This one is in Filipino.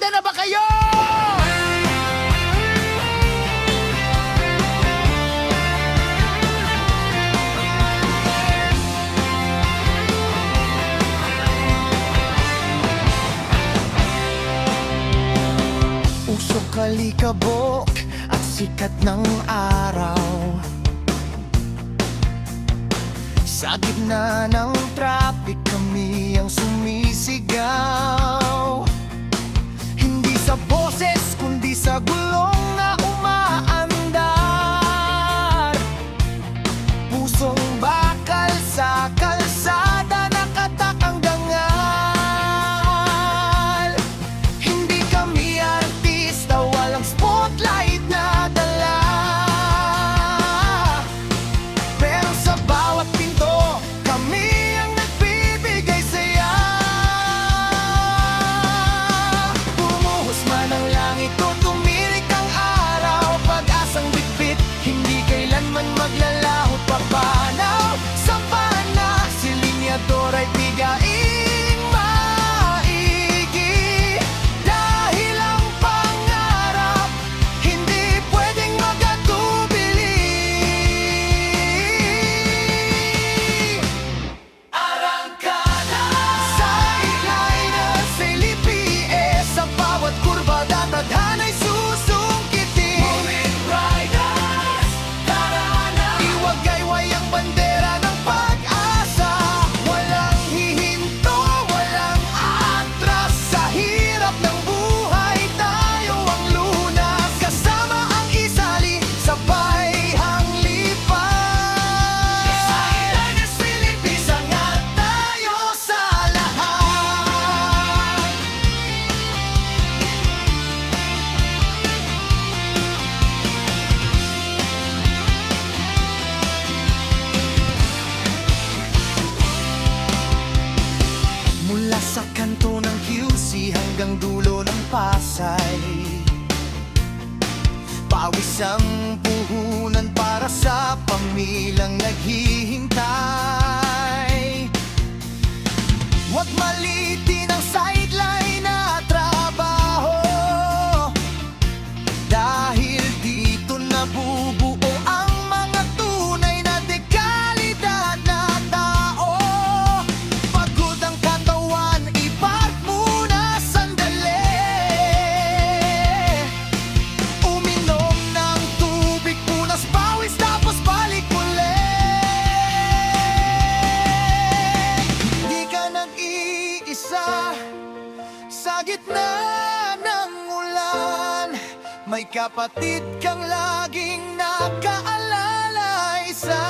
Handa na ba kayo? Usok, kalikabok at sikat ng araw. Sa gitna ng traffic kami ang sumisigaw. Hindi sa boses kundi sa gulong na umaandar. Pusong bakal sa kalsada nakatakang dangal. Hindi kami artista, walang spotlight na dala. Pero sa bawat pinto kami ang nagbibigay saya. Bumuhos man ang langit o tumirik ang araw, pag-asang bitbit, hindi kailanman maglalahot papanaw. Sa pana, si linyador ay bigaing maigi. Dahil ang pangarap, hindi pwedeng magatubili. Arangkada sa eyeliner, sa lipi, sa bawat kurba datadhana'y susungkitin. Moving riders, tara na, iwagayway ang bandera ng pag-asa. Walang hihinto, walang atras. Sa hirap ng buhay, tayo ang lunas. Kasama ang isali, sabay hanglipan. Eyeliner's Philippines, angat tayo sa lahat. Mula sa kanto ng QC hanggang dulo ng Pasay, pawis ang puhunan para sa pamilyang naghihintay. Huwag malitin ang sideline na trabaho, dahil dito nabubuo ang mga tunay na dekalidad na tao. Pagod ang katawan, ipark muna sandali. Uminom ng tubig, punas pawis, tapos balik ulit. Di ka nag-iisa sa gitna ng ulan. May kapatid kang laging nakaalala, isa.